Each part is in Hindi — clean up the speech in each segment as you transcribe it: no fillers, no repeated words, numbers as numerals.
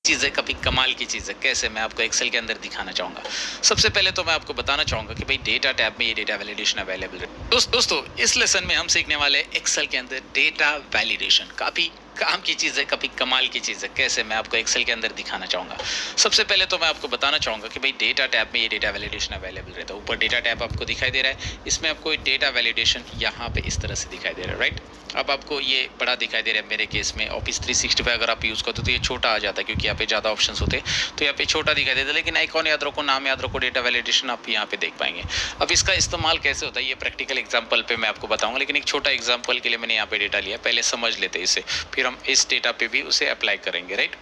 चीज़ है, काफ़ी कमाल की चीज़ है। कैसे, मैं आपको एक्सेल के अंदर दिखाना चाहूँगा। सबसे पहले तो मैं आपको बताना चाहूँगा कि भाई डेटा टैब में ये डेटा वैलिडेशन अवेलेबल है। दोस्तों इस लेसन में हम सीखने वाले हैं एक्सेल के अंदर डेटा वैलिडेशन। काफ़ी काम की चीज़ है, काफ़ी कमाल की चीज़ है। कैसे, मैं आपको एक्सेल के अंदर दिखाना चाहूँगा। सबसे पहले तो मैं आपको बताना चाहूँगा कि भाई डेटा टैब में ये डेटा वैलिडेशन अवेलेबल रहता है। ऊपर डेटा टैब आपको दिखाई दे रहा है, इसमें आपको डेटा वैलिडेशन यहाँ पे इस तरह से दिखाई दे रहा है, राइट। अब आपको ये बड़ा दिखाई दे रहा है। मेरे केस में ऑफिस 365 अगर आप यूज़ करते हो तो ये छोटा आ जाता है, क्योंकि यहाँ पे ज़्यादा ऑप्शंस होते हैं तो यहाँ पे छोटा दिखाई देता है। लेकिन आइकॉन याद रखो, नाम याद रखो, डेटा वैलिडेशन आप यहाँ पे देख पाएंगे। अब इसका इस्तेमाल कैसे होता है ये प्रैक्टिकल एग्जाम्पल पे मैं आपको बताऊंगा, लेकिन एक छोटा एग्जाम्पल के लिए मैंने यहाँ पे डेटा लिया। पहले समझ लेते हैं इसे, फिर हम इस डेटा पे भी उसे अप्लाई करेंगे, राइट।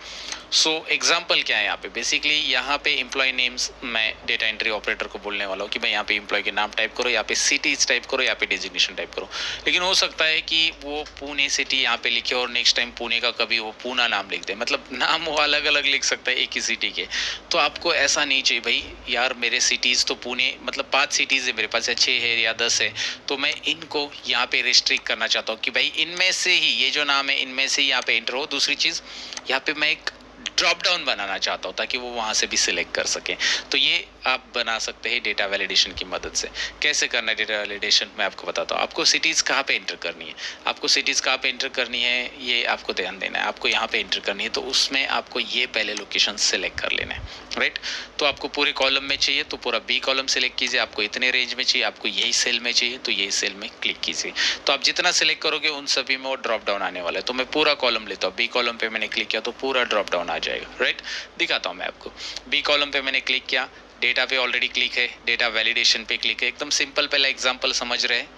सो एग्जाम्पल क्या है यहाँ पे, बेसिकली यहाँ पे एम्प्लॉय नेम्स मैं डेटा एंट्री ऑपरेटर को बोलने वाला हूँ कि भाई यहाँ पे एम्प्लॉय के नाम टाइप करो, यहाँ पे सिटीज टाइप करो, यहाँ पे डेजिग्नेशन टाइप करो। लेकिन हो सकता है कि वो पुणे सिटी यहाँ पे लिखे और नेक्स्ट टाइम पुणे का कभी वो पूना नाम लिख दे, मतलब नाम वो अलग अलग लिख सकता है एक ही सिटी के। तो आपको ऐसा नहीं चाहिए भाई, यार मेरे सिटीज़ तो पुणे, मतलब 5 सिटीज़ है मेरे पास, या 6 है या 10 है, तो मैं इनको यहाँ पे रिस्ट्रिक्ट करना चाहता हूँ कि भाई इनमें से ही ये जो नाम है इनमें से ही यहाँ पे एंटर हो। दूसरी चीज़, यहाँ पे मैं एक ड्रॉप डाउन बनाना चाहता हूँ ताकि वो वहाँ से भी सिलेक्ट कर सकें। तो ये आप बना सकते हैं डेटा वैलिडेशन की मदद से। कैसे करना है डेटा वैलिडेशन, मैं आपको बताता हूँ। आपको सिटीज़ कहाँ पे एंटर करनी है, आपको सिटीज़ कहाँ पे एंटर करनी है ये आपको ध्यान देना है। आपको यहाँ पे एंटर करनी है तो उसमें आपको ये पहले लोकेशन सेलेक्ट कर लेना है, राइट। तो आपको पूरे कॉलम में चाहिए तो पूरा बी कॉलम सेलेक्ट कीजिए। आपको इतने रेंज में चाहिए, आपको यही सेल में चाहिए तो यही सेल में क्लिक कीजिए। तो आप जितना सेलेक्ट करोगे उन सभी में वो ड्रॉप डाउन आने वाला है। तो मैं पूरा कॉलम लेता हूँ, बी कॉलम पे मैंने क्लिक किया तो पूरा ड्रॉप डाउन आ जाएगा, राइट। दिखाता हूँ मैं आपको। बी कॉलम पे मैंने क्लिक किया, डेटा पे ऑलरेडी क्लिक है, डेटा वैलिडेशन पे क्लिक है। एकदम सिंपल, पहला एग्जांपल समझ रहे हैं।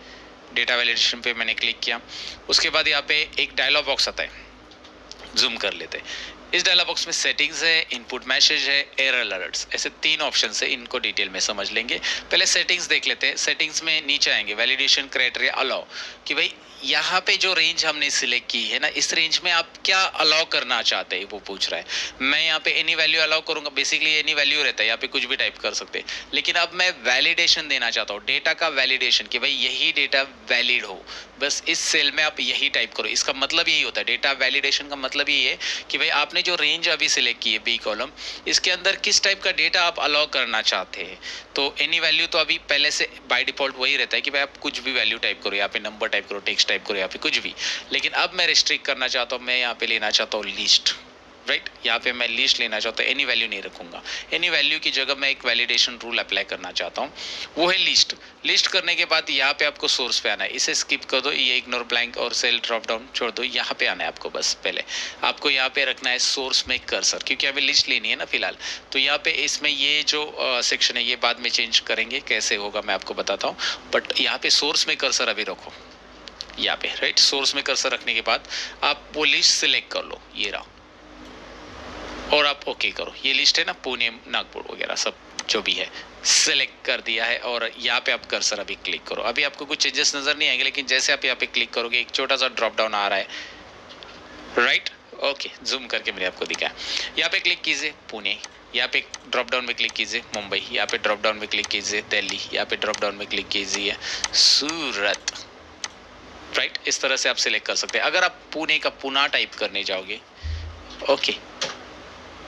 डेटा वैलिडेशन पे मैंने क्लिक किया, उसके बाद यहाँ पे एक डायलॉग बॉक्स आता है, जूम कर लेते हैं। इस डायलॉग बॉक्स में सेटिंग्स है, इनपुट मैसेज है, एरर अलर्ट्स, ऐसे 3 ऑप्शन है। इनको डिटेल में समझ लेंगे। पहले सेटिंग्स देख लेते हैं। सेटिंग्स में नीचे आएंगे, वैलिडेशन क्राइटेरिया अलाउ, कि भाई यहाँ पे जो रेंज हमने सिलेक्ट की है ना, इस रेंज में आप क्या अलाउ करना चाहते हैं वो पूछ रहा है। मैं यहाँ पे एनी वैल्यू अलाउ करूंगा, बेसिकली एनी वैल्यू रहता है, यहाँ पे कुछ भी टाइप कर सकते हैं। लेकिन अब मैं वैलिडेशन देना चाहता हूँ, डेटा का वैलिडेशन, कि भाई यही डेटा वैलिड हो, बस इस सेल में आप यही टाइप करो। इसका मतलब यही होता है, डेटा वैलिडेशन का मतलब यही है कि भाई आपने जो रेंज अभी सिलेक्ट की है बी कॉलम, इसके अंदर किस टाइप का डेटा आप अलाउ करना चाहते हैं। तो एनी वैल्यू तो अभी पहले से बाय डिफॉल्ट वही रहता है कि भाई आप कुछ भी वैल्यू टाइप करो, यहाँ पे नंबर टाइप करो, टेक्स्ट टाइप करो, यहाँ पे कुछ भी। लेकिन अब मैं रिस्ट्रिक्ट करना चाहता हूँ, मैं यहाँ पे लेना चाहता हूँ लिस्ट, राइट। यहाँ पे मैं लिस्ट लेना चाहता हूँ, एनी वैल्यू नहीं रखूंगा। एनी वैल्यू की जगह मैं एक वैलिडेशन रूल अप्लाई करना चाहता हूँ, वो है लिस्ट। लिस्ट करने के बाद यहाँ पे आपको सोर्स पे आना है, इसे स्किप कर दो, ये इग्नोर ब्लैंक और सेल ड्रॉप डाउन छोड़ दो। यहाँ पे आना है आपको, बस पहले आपको यहाँ पे रखना है सोर्स में कर्सर, क्योंकि अभी लिस्ट लेनी है ना फिलहाल। तो यहाँ पे इसमें ये जो सेक्शन है ये बाद में चेंज करेंगे, कैसे होगा मैं आपको बताता हूँ। बट यहाँ पे सोर्स में कर्सर अभी रखो, यहाँ पे, राइट। सोर्स में कर्सर रखने के बाद आप वो लिस्ट सिलेक्ट कर लो, ये रहा, और आप ओके करो। ये लिस्ट है ना, पुणे नागपुर वगैरह सब जो भी है सेलेक्ट कर दिया है। और यहाँ पे आप कर्सर अभी क्लिक करो। अभी आपको कुछ चेंजेस नजर नहीं आएंगे, लेकिन जैसे आप यहाँ पे क्लिक करोगे एक छोटा सा ड्रॉप डाउन आ रहा है, राइट। ओके, जूम करके मैंने आपको दिखाया। यहाँ पे क्लिक कीजिए पुणे, यहाँ पे ड्रॉप डाउन में क्लिक कीजिए मुंबई, यहाँ पे ड्रॉप डाउन में क्लिक कीजिए दिल्ली, यहाँ पे ड्रॉप डाउन में क्लिक कीजिए सूरत, राइट। इस तरह से आप सिलेक्ट कर सकते हैं। अगर आप पुणे का पुना टाइप करने जाओगे, ओके,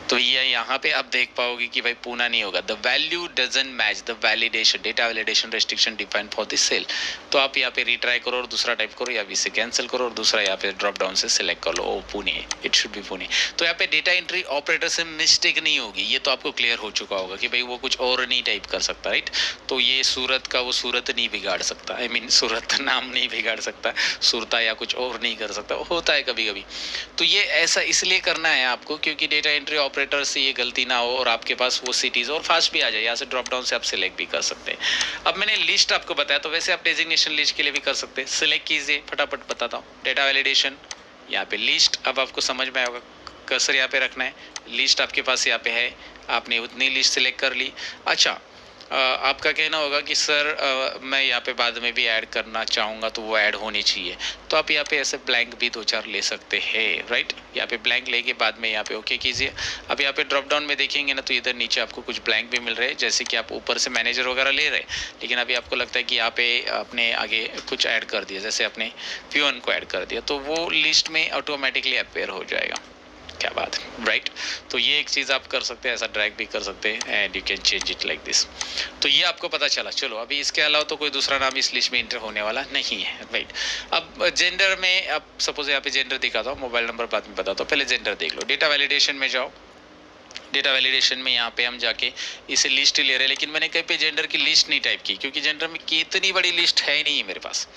तो ये यहाँ पे आप देख पाओगे कि भाई पूना नहीं होगा, the value doesn't match the validation, data validation restriction defined for this cell. तो आप यहाँ पे रिट्राई करो और दूसरा टाइप करो, या इसे कैंसिल करो और दूसरा यहाँ पे ड्रॉप डाउन से सिलेक्ट कर लो, ओ Pune, it should be Pune. तो यहाँ पे डेटा एंट्री ऑपरेटर से मिस्टेक नहीं होगी, ये तो आपको क्लियर हो चुका होगा कि भाई वो कुछ और नहीं टाइप कर सकता, राइट। तो ये सूरत का वो सूरत नहीं बिगाड़ सकता, आई मीन सूरत का नाम नहीं बिगाड़ सकता, सूरता या कुछ और नहीं कर सकता, होता है कभी कभी। तो ये ऐसा इसलिए करना है आपको क्योंकि डेटा एंट्री ऑपरेटर से ये गलती ना हो और आपके पास वो सिटीज और फास्ट भी आ जाए। यहाँ से ड्रॉप डाउन से आप सिलेक्ट भी कर सकते हैं। अब मैंने लिस्ट आपको बताया, तो वैसे आप डेजिग्नेशन लिस्ट के लिए भी कर सकते हैं। सिलेक्ट कीजिए, फटाफट बताता हूँ, डेटा वैलिडेशन, यहाँ पे लिस्ट। अब आपको समझ में आएगा, कर्सर यहाँ पे रखना है, लिस्ट आपके पास यहाँ पे है, आपने उतनी लिस्ट सिलेक्ट कर ली। अच्छा, आपका कहना होगा कि सर मैं यहाँ पे बाद में भी ऐड करना चाहूँगा तो वो ऐड होनी चाहिए, तो आप यहाँ पे ऐसे ब्लैंक भी 2-4 ले सकते हैं, राइट। यहाँ पे ब्लैंक लेके बाद में यहाँ पे ओके कीजिए। अब यहाँ पे ड्रॉप डाउन में देखेंगे ना, तो इधर नीचे आपको कुछ ब्लैंक भी मिल रहे हैं, जैसे कि आप ऊपर से मैनेजर वगैरह ले रहे हैं, लेकिन अभी आपको लगता है कि यहाँ पे आपने आगे कुछ ऐड कर दिया, जैसे अपने फ्यून को ऐड कर दिया, तो वो लिस्ट में ऑटोमेटिकली अपेयर हो जाएगा। क्या बात है, राइट। तो तो ये एक चीज़ आप कर सकते हैं, ऐसा ड्रैग भी कर सकते हैं and you can change it like this. तो ये आपको पता चला। चलो अभी इसके अलावा तो कोई दूसरा नाम इस लिस्ट में इंटर होने वाला नहीं है, राइट। अब जेंडर में, अब सपोज यहाँ पे जेंडर दिखाता हूँ, मोबाइल नंबर बाद में बताता हूँ, पहले जेंडर देख लो। डेटा वैलिडेशन में जाओ। डेटा वैलिडेशन में यहाँ पे हम जाके इसे लिस्ट ले रहे हैं, लेकिन मैंने कहीं पे जेंडर की लिस्ट नहीं टाइप की, क्योंकि जेंडर में की इतनी बड़ी लिस्ट है नहीं मेरे पास।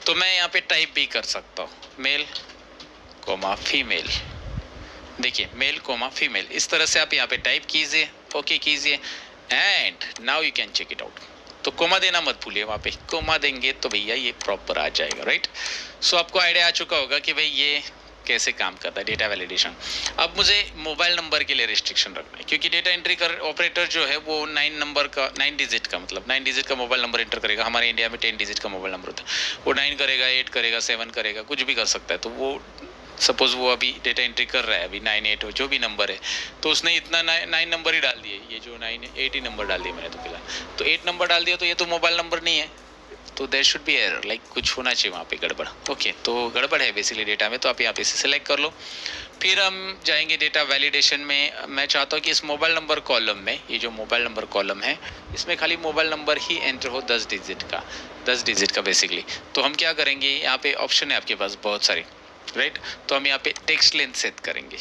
तो मैं यहाँ पे टाइप भी कर सकता हूँ, मेल कोमा फीमेल। देखिए मेल कोमा फीमेल, इस तरह से आप यहाँ पे टाइप कीजिए, ओके कीजिए and now you can check it out. तो कोमा देना मत भूलिए, वहाँ पे कोमा देंगे तो भैया ये प्रॉपर आ जाएगा, राइट। सो आपको आइडिया आ चुका होगा कि भाई ये कैसे काम करता है डेटा वैलिडेशन। अब मुझे मोबाइल नंबर के लिए रिस्ट्रिक्शन रखना है, क्योंकि डेटा एंट्री कर ऑपरेटर जो है वो 9 नंबर का, 9 डिजिट का, मतलब 9 डिजिट का मोबाइल नंबर एंटर करेगा। हमारे इंडिया में 10 डिजिट का मोबाइल नंबर होता है। वो 9 करेगा, 8 करेगा, 7 करेगा, कुछ भी कर सकता है। तो वो सपोज वो अभी डेटा एंट्री कर रहा है, अभी 9 8 जो भी नंबर है, तो उसने इतना 9 नंबर ही डाल दिए। ये जो 9 है 8 ही नंबर डाल दिए मैंने तो फिलहाल। तो 8 नंबर डाल दिया, तो ये तो मोबाइल नंबर नहीं है, तो there should be error, like कुछ होना चाहिए वहाँ पे गड़बड़। ओके, तो गड़बड़ है बेसिकली डेटा में, तो आप यहाँ पे इसे सेलेक्ट कर लो। फिर हम जाएंगे डेटा वैलिडेशन में। मैं चाहता हूँ कि इस मोबाइल नंबर कॉलम में, ये जो मोबाइल नंबर कॉलम है, इसमें खाली मोबाइल नंबर ही एंटर हो 10 डिजिट का, 10 डिजिट का बेसिकली। तो हम क्या करेंगे, यहाँ पे ऑप्शन है आपके पास बहुत सारे, राइट। तो हम यहाँ पे टेक्स्ट लेंथ सेट करेंगे।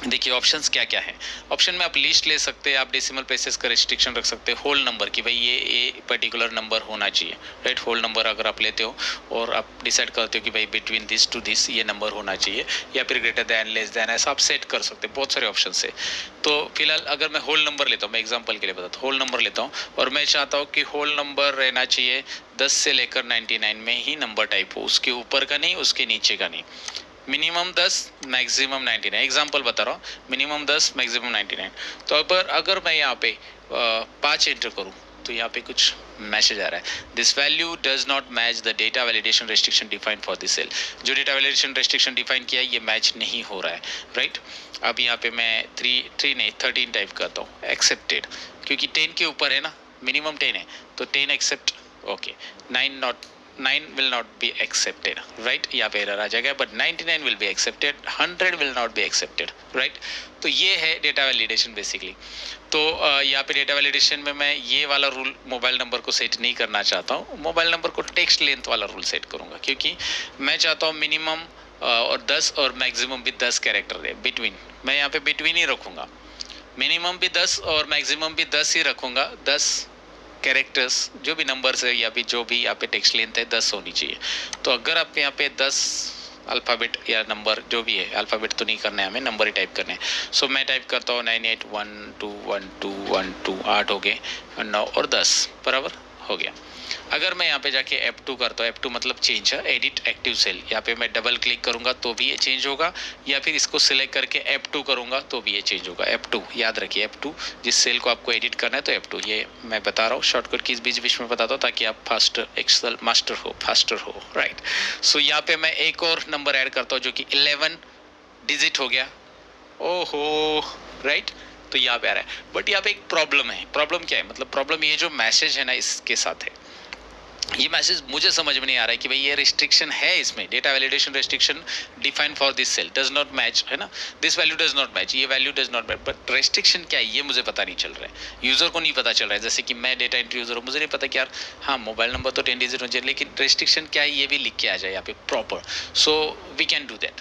देखिए ऑप्शंस क्या क्या है। ऑप्शन में आप लिस्ट ले सकते हैं, आप डेसिमल प्लेसेस का रिस्ट्रिक्शन रख सकते हैं, होल नंबर की भाई ये पर्टिकुलर नंबर होना चाहिए, राइट। होल नंबर अगर आप लेते हो और आप डिसाइड करते हो कि भाई बिटवीन दिस टू दिस ये नंबर होना चाहिए, या फिर ग्रेटर दैन, लेस दैन, ऐसा आप सेट कर सकते हैं। बहुत सारे ऑप्शन है। तो फिलहाल अगर मैं होल नंबर लेता हूँ, मैं एग्जाम्पल के लिए बताता हूँ, होल नंबर लेता हूँ और मैं चाहता हूँ कि होल नंबर रहना चाहिए 10 से लेकर 99 में ही नंबर टाइप हो, उसके ऊपर का नहीं, उसके नीचे का नहीं। मिनिमम 10, मैक्सिमम 99, एग्जाम्पल बता रहा हूँ, मिनिमम 10, मैक्सिमम 99। तो अगर मैं यहाँ पे 5 एंटर करूँ, तो यहाँ पे कुछ मैसेज आ रहा है, this value does not match the data validation restriction defined for this cell. जो डेटा वैलिडेशन रेस्ट्रिक्शन डिफाइन किया है ये मैच नहीं हो रहा है, राइट। अब यहाँ पे मैं 13 टाइप करता हूँ, एक्सेप्टेड, क्योंकि 10 के ऊपर है ना, मिनिमम 10 है, तो 10 accept, okay. 9 will not be accepted, right। यहाँ पे एरर आ जाएगा, but 99 will be accepted, 100 will not be accepted, right। तो ये है डेटा वैलिडेशन बेसिकली। तो यहाँ पे डेटा वैलिडेशन में मैं ये वाला रूल मोबाइल नंबर को सेट नहीं करना चाहता हूँ, मोबाइल नंबर को टेक्स्ट लेंथ वाला रूल सेट करूँगा, क्योंकि मैं चाहता हूँ मिनिमम और 10 और मैक्सिमम भी 10 कैरेक्टर है, बिटवीन। मैं यहाँ पे बिटवीन ही रखूँगा, मिनिमम भी 10 और मैक्सिमम भी 10 ही रखूँगा। 10 कैरेक्टर्स जो भी नंबर्स है, या भी जो भी यहाँ पे टेक्स्ट लेंथ है 10 होनी चाहिए। तो अगर आप यहाँ पे 10 अल्फ़ाबेट या नंबर जो भी है, अल्फ़ाबेट तो नहीं करना है हमें, नंबर ही टाइप करने हैं। सो मैं टाइप करता हूँ 98121212, 8 हो गए, 9 और 10 बराबर हो गया। अगर मैं यहाँ पे जाके F2 करता हूँ, F2 मतलब चेंज है, एडिट एक्टिव सेल, यहाँ पे मैं डबल क्लिक करूँगा तो भी ये चेंज होगा, या फिर इसको सिलेक्ट करके F2 करूँगा तो भी ये चेंज होगा। F2 याद रखिए, F2 जिस सेल को आपको एडिट करना है तो F2। ये मैं बता रहा हूँ शॉर्टकट की बीच बीच में बताता हूँ, ताकि आप फास्टर एक्सेल मास्टर हो, फास्टर हो, राइट। सो यहाँ पे मैं एक और नंबर ऐड करता हूँ जो कि 11 डिजिट हो गया, ओहो, राइट। तो यहाँ पे आ रहा है, बट यहाँ पे एक प्रॉब्लम है। प्रॉब्लम क्या है, मतलब प्रॉब्लम ये जो मैसेज है ना इसके साथ है, ये मैसेज मुझे समझ में नहीं आ रहा है कि भाई ये रिस्ट्रिक्शन है इसमें, data validation restriction define for this cell does not match, है ना, this value does not match, ये value does not match, but restriction क्या है ये मुझे पता नहीं चल रहा है, यूजर को नहीं पता चल रहा है। जैसे कि मैं डेटा एंट्री यूजर हूँ, मुझे नहीं पता कि यार हाँ मोबाइल नंबर तो 10 डिजिट होना चाहिए, लेकिन रिस्ट्रिक्शन क्या है ये भी लिख के आ जाए यहाँ पे proper. So we can do that.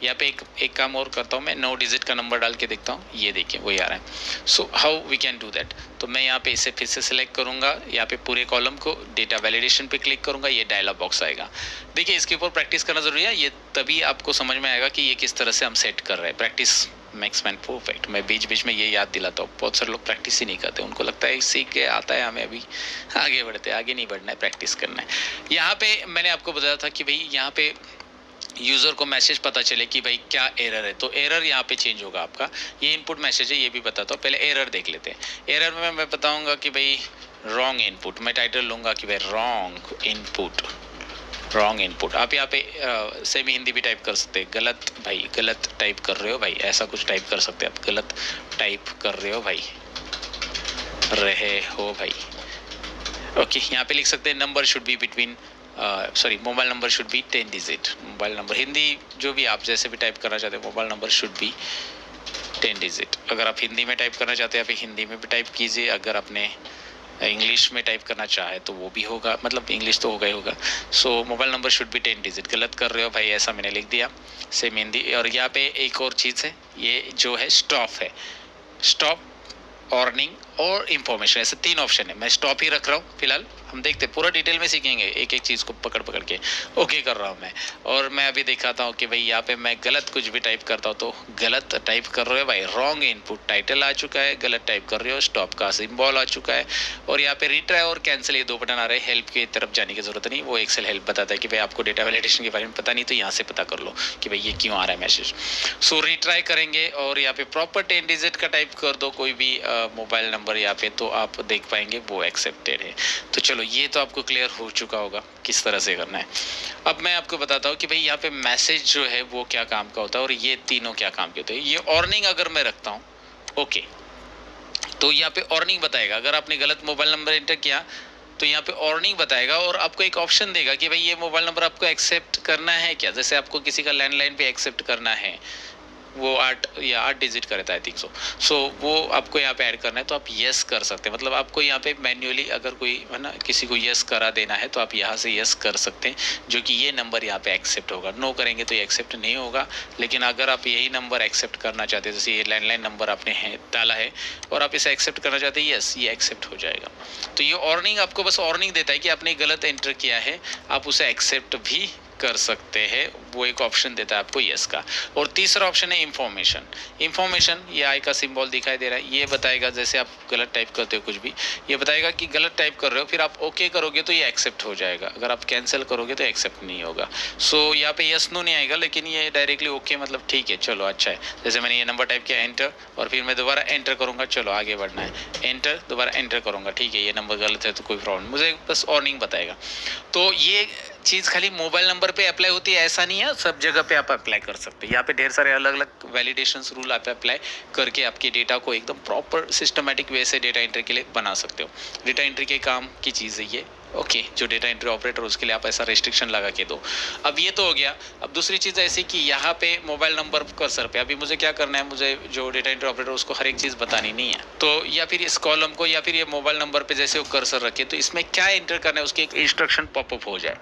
यहाँ पे एक काम और करता हूँ, मैं 9 डिजिट का नंबर डाल के देखता हूँ, ये देखिए वही आ रहा है। So how we can do that. तो मैं यहाँ पे इसे फिर से सिलेक्ट करूँगा, यहाँ पे पूरे कॉलम को डेटा वैलिडेशन पे क्लिक करूँगा, ये डायलॉग बॉक्स आएगा। देखिए इसके ऊपर प्रैक्टिस करना जरूरी है, ये तभी आपको समझ में आएगा कि ये किस तरह से हम सेट कर रहे हैं। Practice makes man perfect. मैं बीच बीच में ये याद दिलाता हूँ, बहुत सारे लोग प्रैक्टिस ही नहीं करते, उनको लगता है सीख के आता है हमें, अभी आगे बढ़ते, आगे नहीं बढ़ना है, प्रैक्टिस करना है। यहाँ पे मैंने आपको बताया था कि भाई यहाँ पे यूज़र को मैसेज पता चले कि भाई क्या एरर है, तो एरर यहाँ पे चेंज होगा आपका। ये इनपुट मैसेज है, ये भी बताता हूँ, पहले एरर देख लेते हैं। एरर में मैं बताऊँगा कि भाई रॉन्ग इनपुट, मैं टाइटल लूँगा कि भाई रॉन्ग इनपुट, रॉन्ग इनपुट। आप यहाँ पे सेमी हिंदी भी टाइप कर सकते हैं, गलत भाई, गलत टाइप कर रहे हो भाई, ऐसा कुछ टाइप कर सकते हैं आप, गलत टाइप कर रहे हो भाई, रहे हो भाई, ओके। यहाँ पे लिख सकते हैं number should be between sorry mobile number should be 10 digit, mobile number Hindi जो भी आप जैसे भी टाइप करना चाहते हैं, mobile number should be 10 digit. अगर आप हिंदी में टाइप करना चाहते हैं आप हिंदी में भी टाइप कीजिए, अगर आपने इंग्लिश में टाइप करना चाहे तो वो भी होगा, मतलब इंग्लिश तो होगा ही होगा। So mobile number should be 10 digit. गलत कर रहे हो भाई, ऐसा मैंने लिख दिया सेम हिंदी। और यहाँ पे एक और चीज़ है, ये जो है स्टॉप है, स्टॉप, अर्निंग और इन्फॉर्मेशन, ऐसे 3 ऑप्शन है। मैं स्टॉप ही रख रहा हूँ फिलहाल, हम देखते पूरा डिटेल में सीखेंगे, एक एक चीज़ को पकड़ पकड़ के ओके कर रहा हूँ मैं। और मैं अभी दिखाता हूँ कि भाई यहाँ पे मैं गलत कुछ भी टाइप करता हूँ तो गलत टाइप कर रहे हो भाई, रॉन्ग इनपुट टाइटल आ चुका है, गलत टाइप कर रहे हो, स्टॉप का सिंबल आ चुका है। और यहाँ पे रिट्राई और कैंसिल ये 2 बटन आ रहे हैं। हेल्प की तरफ जाने की जरूरत नहीं, वो एक्सेल हेल्प बताता है कि भाई आपको डेटा वैलिडेशन के बारे में पता नहीं तो यहाँ से पता कर लो कि भाई ये क्यों आ रहा है मैसेज। सो रिट्राई करेंगे और यहाँ पे प्रॉपर 10 डिजिट का टाइप कर दो कोई भी मोबाइल नंबर यहाँ पे, तो आप देख पाएंगे वो एक्सेप्टेड है। तो चलो ये तो आपको क्लियर हो चुका होगा किस तरह से करना है। अब मैं आपको बताता हूँ कि भाई यहाँ पे मैसेज जो है वो क्या काम का होता है और ये तीनों क्या काम के होते हैं। ये अर्निंग अगर मैं रखता हूँ ओके, तो यहाँ पे अर्निंग बताएगा। अगर आपने गलत मोबाइल नंबर एंटर किया तो यहाँ पे अर्निंग बताएगा और आपको एक ऑप्शन देगा कि भाई ये मोबाइल नंबर आपको एक्सेप्ट करना है क्या। जैसे आपको किसी का लैंडलाइन पे एक्सेप्ट करना है, वो 8 डिजिट का रहता है, आई थिंक सो वो आपको यहाँ पे ऐड करना है तो आप यस कर सकते हैं। मतलब आपको यहाँ पे मैन्युअली अगर कोई है ना किसी को यस करा देना है तो आप यहाँ से यस कर सकते हैं, जो कि ये नंबर यहाँ पे एक्सेप्ट होगा। नो करेंगे तो ये एक्सेप्ट नहीं होगा। लेकिन अगर आप यही नंबर एक्सेप्ट करना चाहते हैं, जैसे ये लैंडलाइन नंबर आपने डाला है और आप इसे एक्सेप्ट करना चाहते हैं, यस ये एक्सेप्ट हो जाएगा। तो ये अर्निंग आपको बस अर्निंग देता है कि आपने गलत एंटर किया है, आप उसे एक्सेप्ट भी कर सकते हैं, वो एक ऑप्शन देता है आपको यस का। और तीसरा ऑप्शन है इंफॉर्मेशन। इंफॉर्मेशन ये आई का सिंबल दिखाई दे रहा है, ये बताएगा जैसे आप गलत टाइप करते हो कुछ भी, ये बताएगा कि गलत टाइप कर रहे हो, फिर आप ओके करोगे तो ये एक्सेप्ट हो जाएगा, अगर आप कैंसिल करोगे तो एक्सेप्ट नहीं होगा। सो यहाँ पे यस नो नहीं आएगा, लेकिन ये डायरेक्टली ओके मतलब ठीक है चलो अच्छा है। जैसे मैंने ये नंबर टाइप किया एंटर और फिर मैं दोबारा एंटर करूँगा, चलो आगे बढ़ना है, एंटर दोबारा एंटर करूँगा, ठीक है ये नंबर गलत है तो कोई प्रॉब्लम, मुझे बस अर्निंग बताएगा। तो ये चीज़ खाली मोबाइल नंबर पे अप्लाई होती है ऐसा नहीं है, सब जगह पे आप अप्लाई कर सकते हैं। यहाँ पे ढेर सारे अलग अलग वैलिडेशन रूल आप अप्लाई करके आपके डेटा को एकदम प्रॉपर सिस्टमेटिक वे से डेटा एंट्री के लिए बना सकते हो। डेटा एंट्री के काम की चीज़ है ये ओके, जो डेटा एंट्री ऑपरेटर उसके लिए आप ऐसा रेस्ट्रिक्शन लगा के दो। अब ये तो हो गया। अब दूसरी चीज़ ऐसी कि यहाँ पे मोबाइल नंबर कर्सर पे अभी मुझे क्या करना है, मुझे जो डेटा एंट्री ऑपरेटर उसको हर एक चीज़ बतानी नहीं है, तो या फिर इस कॉलम को या फिर ये मोबाइल नंबर पे जैसे वो कर्सर रखे तो इसमें क्या एंटर करना है उसकी एक इंस्ट्रक्शन पॉपअप हो जाए,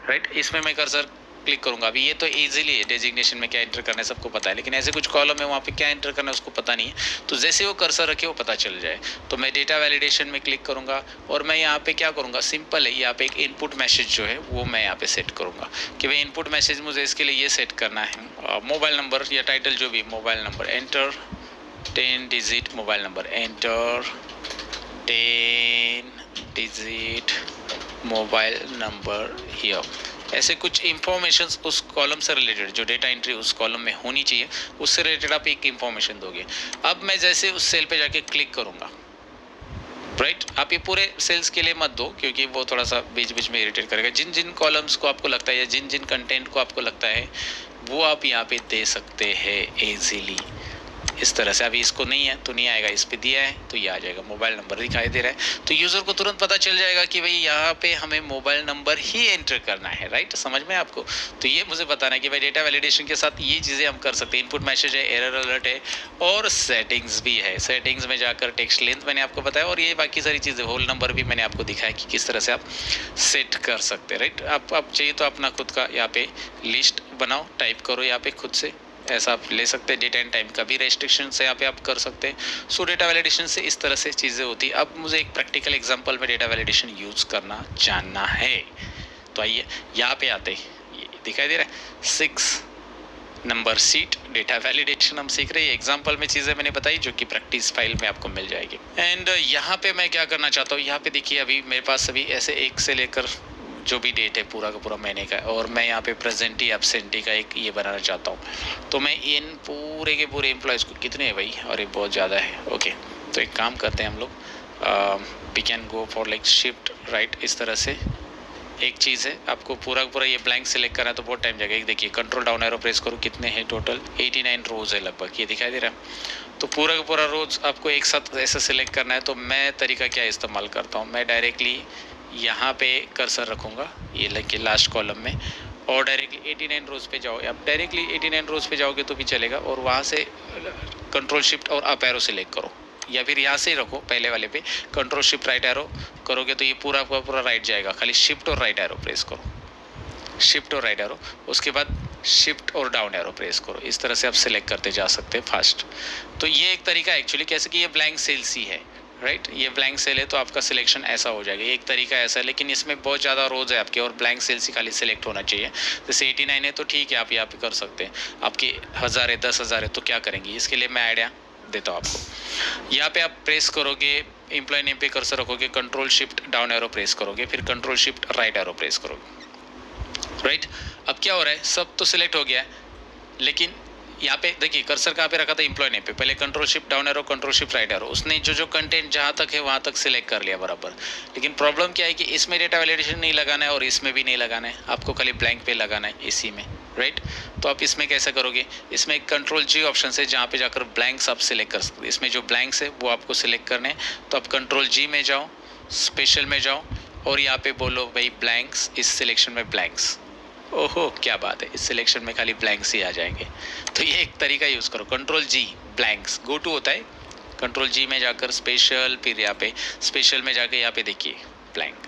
राइट। इसमें मैं कर्सर क्लिक करूंगा, अभी ये तो इजीली है, डेजिग्नेशन में क्या एंटर करना है सबको पता है, लेकिन ऐसे कुछ कॉलम है वहाँ पे क्या एंटर करना है उसको पता नहीं है, तो जैसे वो कर्सर रखे वो पता चल जाए। तो मैं डेटा वैलिडेशन में क्लिक करूंगा और मैं यहाँ पे क्या करूंगा, सिंपल है, यहाँ पे एक इनपुट मैसेज जो है वो मैं यहाँ पे सेट करूंगा कि भाई इनपुट मैसेज मुझे इसके लिए ये सेट करना है, मोबाइल नंबर या टाइटल जो भी, mobile number enter 10 digit mobile number, enter 10 digit mobile number here. ऐसे कुछ इंफॉर्मेशन उस कॉलम से रिलेटेड, जो डेटा एंट्री उस कॉलम में होनी चाहिए उससे रिलेटेड आप एक इंफॉर्मेशन दोगे। अब मैं जैसे उस सेल पे जाके क्लिक करूंगा, राइट, आप ये पूरे सेल्स के लिए मत दो क्योंकि वो थोड़ा सा बीच बीच में इरिटेट करेगा। जिन जिन कॉलम्स को आपको लगता है या जिन जिन कंटेंट को आपको लगता है वो आप यहाँ पे दे सकते हैं इजीली इस तरह से। अभी इसको नहीं है तो नहीं आएगा, इस पे दिया है तो ये आ जाएगा, मोबाइल नंबर दिखाई दे रहा है तो यूज़र को तुरंत पता चल जाएगा कि भाई यहाँ पे हमें मोबाइल नंबर ही एंटर करना है, राइट, समझ में आपको। तो ये मुझे बताना है कि भाई डेटा वैलिडेशन के साथ ये चीज़ें हम कर सकते हैं। इनपुट मैसेज है, एरर अलर्ट है और सेटिंग्स भी है। सेटिंग्स में जाकर टेक्स्ट लेंथ मैंने आपको बताया और ये बाकी सारी चीज़ें, होल नंबर भी मैंने आपको दिखाया कि किस तरह से आप सेट कर सकते हैं, राइट। आप चाहिए तो अपना खुद का यहाँ पे लिस्ट बनाओ, टाइप करो यहाँ पे खुद से, ऐसा आप ले सकते हैं। डेट एंड टाइम का भी रेस्ट्रिक्शन से यहाँ पे आप कर सकते हैं। सो डेटा वैलिडेशन से इस तरह से चीज़ें होती है। अब मुझे एक प्रैक्टिकल एग्जांपल में डेटा वैलिडेशन यूज़ करना जानना है, तो आइए यहाँ पे आते हैं। ये दिखाई दे रहा है 6 नंबर सीट डेटा वैलिडेशन हम सीख रहे हैं। एग्जाम्पल में चीज़ें मैंने बताई जो कि प्रैक्टिस फाइल में आपको मिल जाएगी। एंड यहाँ पे मैं क्या करना चाहता हूँ, यहाँ पे देखिए अभी मेरे पास अभी ऐसे 1 से लेकर जो भी डेट है पूरा का पूरा महीने का, और मैं यहाँ पे प्रेजेंटी एब्सेंटी का एक ये बनाना चाहता हूँ। तो मैं इन पूरे के पूरे एम्प्लॉयज़ को, कितने हैं भाई, और ये बहुत ज़्यादा है, ओके। तो एक काम करते हैं हम लोग, we can go for like shift right, इस तरह से एक चीज़ है। आपको पूरा पूरा ये ब्लैंक सेलेक्ट करना है तो बहुत टाइम जाएगा। एक देखिए कंट्रोल डाउन एरो प्रेस करो, कितने हैं टोटल, 89 रोज़ है लगभग, ये दिखाई दे रहा है। तो पूरा का पूरा रोज़ आपको एक साथ ऐसा सिलेक्ट करना है। तो मैं तरीका क्या इस्तेमाल करता हूँ, मैं डायरेक्टली यहाँ पे कर्सर रखूँगा, ये लगे लास्ट कॉलम में, और डायरेक्टली 89 रोज़ पे जाओ। आप डायरेक्टली 89 रोज़ पे जाओगे तो भी चलेगा, और वहाँ से कंट्रोल शिफ्ट और अप एरो सिलेक्ट करो, या फिर यहाँ से ही रखो पहले वाले पे, कंट्रोल शिफ्ट राइट एरो करोगे तो ये पूरा का पूरा राइट जाएगा, खाली शिफ्ट और राइट एरो प्रेस करो, शिफ्ट और राइट एरो, उसके बाद शिफ्ट और डाउन एरो प्रेस करो। इस तरह से आप सिलेक्ट करते जा सकते हैं फास्ट। तो ये एक तरीका है एक्चुअली, कैसे कि ये ब्लैंक सेल सी है, राइट, ये ब्लैंक सेल है तो आपका सिलेक्शन ऐसा हो जाएगा। एक तरीका ऐसा है, लेकिन इसमें बहुत ज़्यादा रोज है आपके, और ब्लैंक सेल से खाली सिलेक्ट होना चाहिए। जैसे 89 है तो ठीक है, आप यहाँ पे कर सकते हैं। आपकी 1000 है 10,000 है तो क्या करेंगे, इसके लिए मैं आइडिया देता हूँ आपको। यहाँ पे आप प्रेस करोगे, एम्प्लॉय नेम पे कर्सर रखोगे, control shift down arrow press करोगे, फिर control shift right arrow press करोगे, राइट। अब क्या हो रहा है, सब तो सिलेक्ट हो गया है, लेकिन यहाँ पे देखिए कर्सर कहाँ पे रखा था, एम्प्लॉय नेम पे, पहले control shift down arrow control shift right arrow, उसने जो कंटेंट जहाँ तक है वहाँ तक सिलेक्ट कर लिया बराबर। लेकिन प्रॉब्लम क्या है कि इसमें डेटा वैलिडेशन नहीं लगाना है और इसमें भी नहीं लगाना है, आपको खाली ब्लैंक पे लगाना है इसी में, राइट। तो आप इसमें कैसे करोगे, इसमें एक कंट्रोल जी ऑप्शन है जहाँ पे जाकर ब्लैंक्स आप सिलेक्ट कर सकते हैं। इसमें जो ब्लैंक्स है वो आपको सिलेक्ट करने हैं, तो आप कंट्रोल जी में जाओ, स्पेशल में जाओ और यहाँ पे बोलो भाई ब्लैंक्स, इस सिलेक्शन में ब्लैंक्स। ओहो क्या बात है, इस सिलेक्शन में खाली ब्लैंक्स ही आ जाएंगे। तो ये एक तरीका यूज़ करो, control G blanks go to होता है, कंट्रोल जी में जाकर स्पेशल, फिर यहाँ पे स्पेशल में जाकर यहाँ पे देखिए ब्लैंक,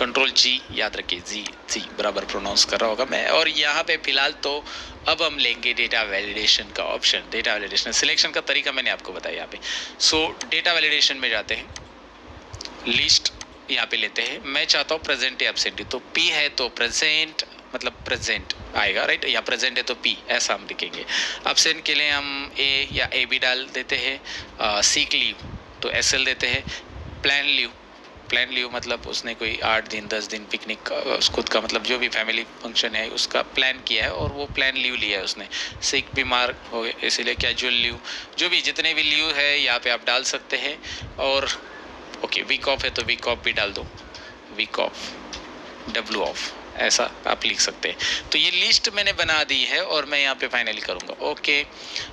कंट्रोल जी याद रखिए, जी जी बराबर प्रोनाउंस कर रहा होगा मैं। और यहाँ पे फिलहाल तो अब हम लेंगे डेटा वैलिडेशन का ऑप्शन। डेटा वैलिडेशन सिलेक्शन का तरीका मैंने आपको बताया यहाँ पे। सो डेटा वैलिडेशन में जाते हैं, लिस्ट यहाँ पे लेते हैं, मैं चाहता हूँ प्रेजेंट या एब्सेंट, तो पी है तो प्रेजेंट मतलब प्रेजेंट आएगा, राइट, या प्रेजेंट है तो पी, ऐसा हम लिखेंगे। एब्सेंट के लिए हम ए या ए बी डाल देते हैं, सीक लीव तो एस एल देते हैं, प्लान लीव मतलब उसने कोई 8 दिन 10 दिन पिकनिक खुद का मतलब जो भी फैमिली फंक्शन है उसका प्लान किया है और वो प्लान लीव लिया है उसने। सिक बीमार हो गए इसीलिए कैजुअल लीव, जो भी जितने भी लीव है यहाँ पे आप डाल सकते हैं। और ओके वीक ऑफ है तो वीक ऑफ भी डाल दो, वीक ऑफ डब्ल्यू ऑफ, ऐसा आप लिख सकते हैं। तो ये लिस्ट मैंने बना दी है और मैं यहाँ पे फाइनली करूँगा okay.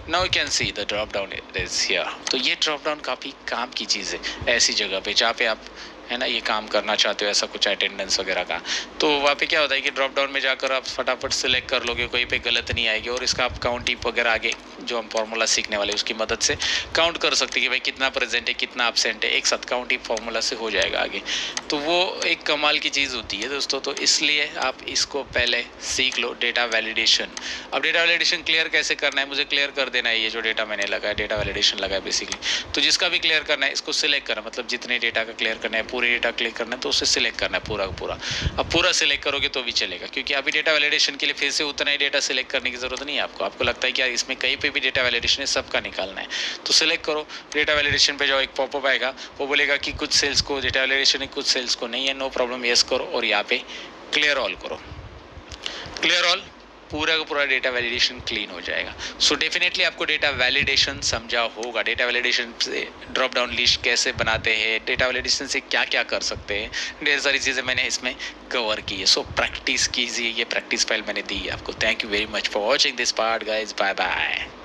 Now you can see the drop down is here. तो ये ड्रॉप डाउन काफ़ी काम की चीज़ है ऐसी जगह पे जहाँ पे आप है ना ये काम करना चाहते हो, ऐसा कुछ अटेंडेंस वगैरह का। तो वहाँ पे क्या होता है कि ड्रॉप डाउन में जाकर आप फटाफट सिलेक्ट कर लोगे, कोई पे गलत नहीं आएगी। और इसका आप काउंट टिप वगैरह आगे जो हम फॉर्मूला सीखने वाले उसकी मदद से काउंट कर सकते हैं कि भाई कितना प्रेजेंट है कितना एब्सेंट है, एक साथ काउंट टिप फॉर्मूला से हो जाएगा आगे। तो वो एक कमाल की चीज़ होती है दोस्तों। तो इसलिए आप इसको पहले सीख लो, डेटा वैलिडेशन। अब डेटा वैलिडेशन क्लियर कैसे करना है, मुझे क्लियर कर देना है ये जो डेटा मैंने लगाया, डेटा वैलिडेशन लगाया बेसिकली। तो जिसका भी क्लियर करना है इसको सिलेक्ट करना, मतलब जितने डेटा का क्लियर करना है, पूरे डेटा क्लिक करना है तो उसे सिलेक्ट करना है पूरा का पूरा। अब पूरा सिलेक्ट करोगे तो भी चलेगा, क्योंकि अभी डेटा वैलिडेशन के लिए फिर से उतना ही डेटा सिलेक्ट करने की जरूरत नहीं है आपको लगता है कि यार इसमें कहीं पे भी डेटा वैलिडेशन है, सबका निकालना है तो सिलेक्ट करो। डेटा वैलिडेशन पे जाओ, एक पॉपअप आएगा, वो बोलेगा कि कुछ सेल्स को डेटा वैलिडेशन है कुछ सेल्स को नहीं है, नो प्रॉब्लम, यस करो और यहाँ पे क्लियर ऑल करो। क्लियर ऑल, पूरा का पूरा डेटा वैलिडेशन क्लीन हो जाएगा। सो डेफिनेटली आपको डेटा वैलिडेशन समझा होगा, डेटा वैलिडेशन से ड्रॉप डाउन लिस्ट कैसे बनाते हैं, डेटा वैलिडेशन से क्या क्या कर सकते हैं, ढेर सारी चीज़ें मैंने इसमें कवर की है। सो प्रैक्टिस कीजिए, ये प्रैक्टिस फाइल मैंने दी है आपको। Thank you very much for watching this part guys, bye bye.